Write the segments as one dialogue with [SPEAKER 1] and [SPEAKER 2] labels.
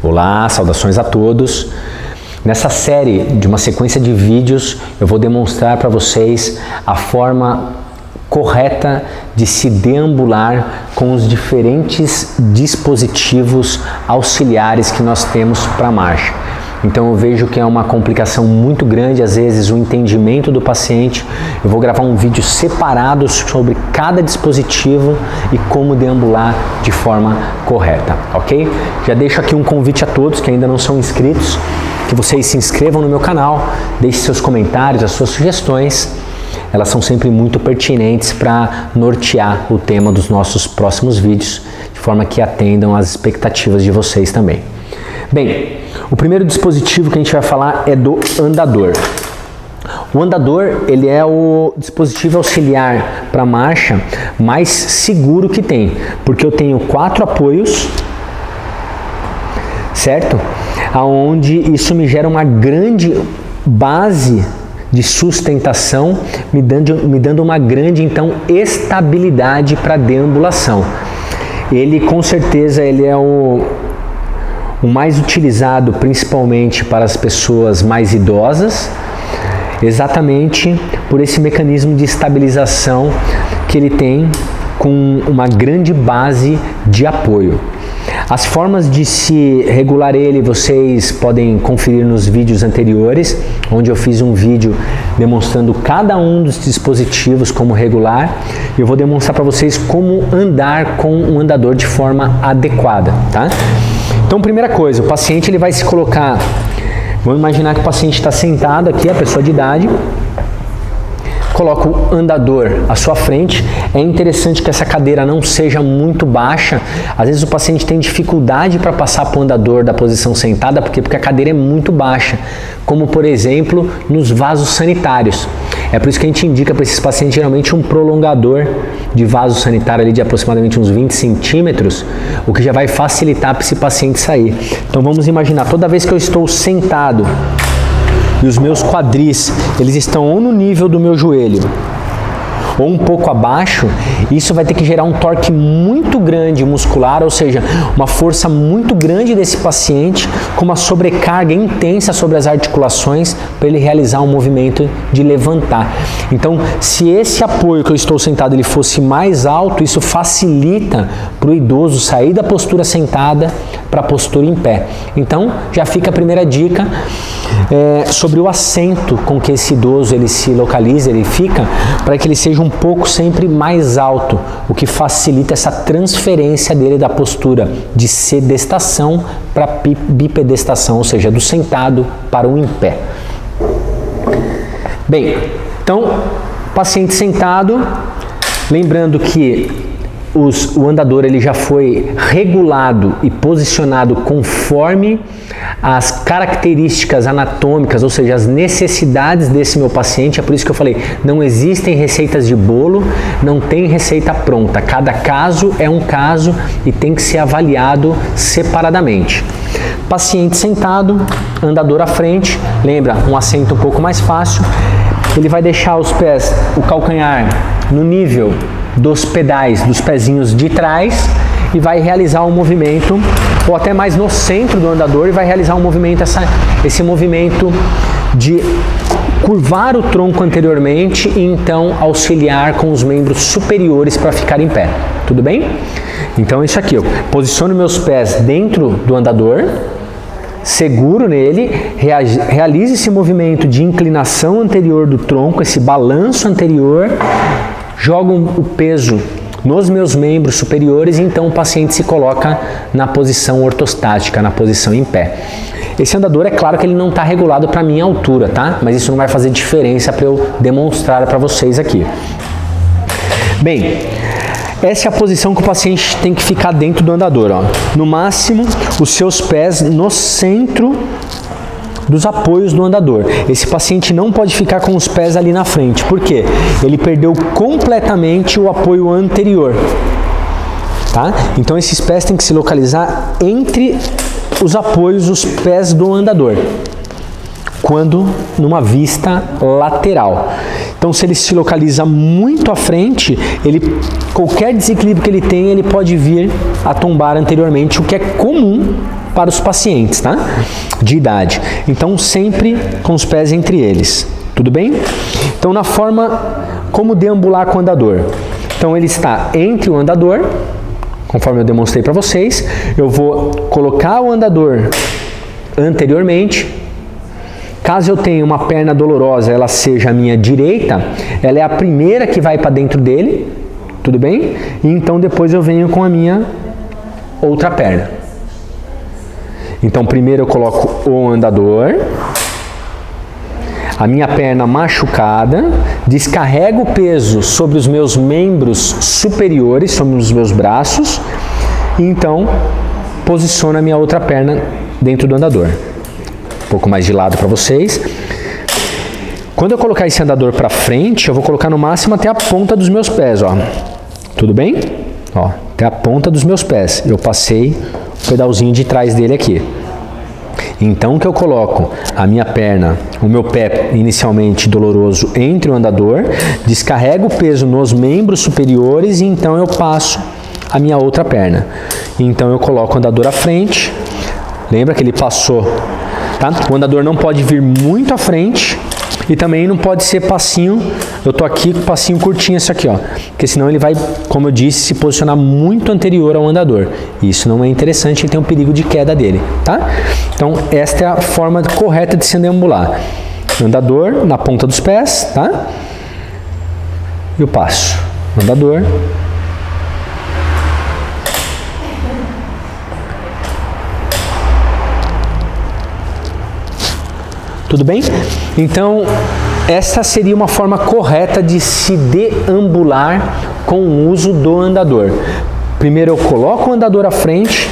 [SPEAKER 1] Olá, saudações a todos. Nessa série de uma sequência de vídeos, eu vou demonstrar para vocês a forma correta de se deambular com os diferentes dispositivos auxiliares que nós temos para a marcha. Então eu vejo que é uma complicação muito grande, às vezes, o entendimento do paciente. Eu vou gravar um vídeo separado sobre cada dispositivo e como deambular de forma correta, ok? Já deixo aqui um convite a todos que ainda não são inscritos, que vocês se inscrevam no meu canal, deixem seus comentários, as suas sugestões. Elas são sempre muito pertinentes para nortear o tema dos nossos próximos vídeos, de forma que atendam às expectativas de vocês também. Bem, o primeiro dispositivo que a gente vai falar é do andador. O andador, ele é o dispositivo auxiliar para marcha mais seguro que tem, porque eu tenho 4 apoios, certo? Aonde isso me gera uma grande base de sustentação, me dando uma grande, então, estabilidade para deambulação. Ele, com certeza, ele é o mais utilizado principalmente para as pessoas mais idosas, exatamente por esse mecanismo de estabilização que ele tem com uma grande base de apoio. As formas de se regular ele vocês podem conferir nos vídeos anteriores, onde eu fiz um vídeo demonstrando cada um dos dispositivos como regular. Eu vou demonstrar para vocês como andar com um andador de forma adequada, tá? Então, primeira coisa, o paciente ele vai se colocar, vamos imaginar que o paciente está sentado aqui, a pessoa de idade, coloca o andador à sua frente. É interessante que essa cadeira não seja muito baixa. Às vezes o paciente tem dificuldade para passar para o andador da posição sentada, porque a cadeira é muito baixa, como por exemplo nos vasos sanitários. É por isso que a gente indica para esses pacientes geralmente um prolongador de vaso sanitário ali de aproximadamente uns 20 centímetros, o que já vai facilitar para esse paciente sair. Então vamos imaginar, toda vez que eu estou sentado e os meus quadris, eles estão ou no nível do meu joelho ou um pouco abaixo, isso vai ter que gerar um torque muito grande muscular, ou seja, uma força muito grande desse paciente, com uma sobrecarga intensa sobre as articulações para ele realizar um movimento de levantar. Então, se esse apoio que eu estou sentado ele fosse mais alto, isso facilita para o idoso sair da postura sentada para a postura em pé. Então, já fica a primeira dica sobre o assento com que esse idoso ele se localiza, ele fica, para que ele seja um pouco sempre mais alto, o que facilita essa transferência dele da postura de sedestação para bipedestação, ou seja, do sentado para o em pé. Bem, então, paciente sentado, lembrando que o andador ele já foi regulado e posicionado conforme as características anatômicas, ou seja, as necessidades desse meu paciente. É por isso que eu falei, não existem receitas de bolo, não tem receita pronta. Cada caso é um caso e tem que ser avaliado separadamente. Paciente sentado, andador à frente, lembra, um assento um pouco mais fácil. Ele vai deixar os pés, o calcanhar no nível dos pedais, dos pezinhos de trás, e vai realizar um movimento, ou até mais no centro do andador, e vai realizar um movimento, esse movimento de curvar o tronco anteriormente e então auxiliar com os membros superiores para ficar em pé. Tudo bem? Então isso aqui, eu posiciono meus pés dentro do andador, seguro nele, realize esse movimento de inclinação anterior do tronco, esse balanço anterior, jogo o peso nos meus membros superiores e então o paciente se coloca na posição ortostática, na posição em pé. Esse andador, é claro que ele não está regulado para a minha altura, tá? Mas isso não vai fazer diferença para eu demonstrar para vocês aqui. Bem, essa é a posição que o paciente tem que ficar dentro do andador, ó. No máximo, os seus pés no centro dos apoios do andador. Esse paciente não pode ficar com os pés ali na frente. Por quê? Ele perdeu completamente o apoio anterior. Tá? Então esses pés têm que se localizar entre os apoios, os pés do andador, quando numa vista lateral. Então, se ele se localiza muito à frente, qualquer desequilíbrio que ele tem, ele pode vir a tombar anteriormente, o que é comum para os pacientes, tá? De idade. Então, sempre com os pés entre eles. Tudo bem? Então, na forma como deambular com o andador. Então, ele está entre o andador, conforme eu demonstrei para vocês. Eu vou colocar o andador anteriormente. Caso eu tenha uma perna dolorosa, ela seja a minha direita, ela é a primeira que vai para dentro dele, tudo bem? E então depois eu venho com a minha outra perna. Então primeiro eu coloco o andador, a minha perna machucada, descarrego o peso sobre os meus membros superiores, sobre os meus braços, e então posiciono a minha outra perna dentro do andador. Um pouco mais de lado para vocês. Quando eu colocar esse andador para frente, eu vou colocar no máximo até a ponta dos meus pés, ó. Tudo bem? Ó, até a ponta dos meus pés. Eu passei o pedalzinho de trás dele aqui. Então que eu coloco a minha perna, o meu pé inicialmente doloroso entre o andador, descarrego o peso nos membros superiores e então eu passo a minha outra perna. Então eu coloco o andador à frente. Lembra que ele passou, tá? O andador não pode vir muito à frente e também não pode ser passinho. Eu tô aqui com passinho curtinho esse aqui, ó, porque senão ele vai, como eu disse, se posicionar muito anterior ao andador. Isso não é interessante e tem um perigo de queda dele, tá? Então esta é a forma correta de se deambular. Andador na ponta dos pés, tá? Eu passo. Andador. Tudo bem? Então, essa seria uma forma correta de se deambular com o uso do andador. Primeiro eu coloco o andador à frente,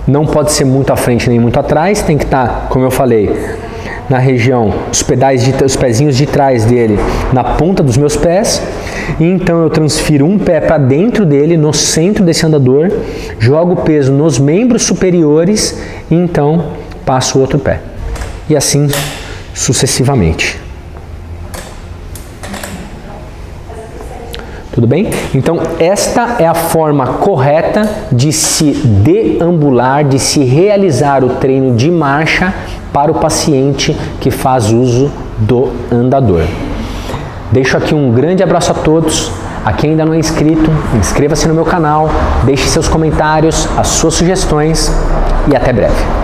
[SPEAKER 1] não pode ser muito à frente nem muito atrás, tem que estar, como eu falei, na região, os pezinhos de trás dele, na ponta dos meus pés. E então eu transfiro um pé para dentro dele, no centro desse andador, jogo o peso nos membros superiores e então passo o outro pé. E assim sucessivamente. Tudo bem? Então, esta é a forma correta de se deambular, de se realizar o treino de marcha para o paciente que faz uso do andador. Deixo aqui um grande abraço a todos. A quem ainda não é inscrito, inscreva-se no meu canal, deixe seus comentários, as suas sugestões e até breve.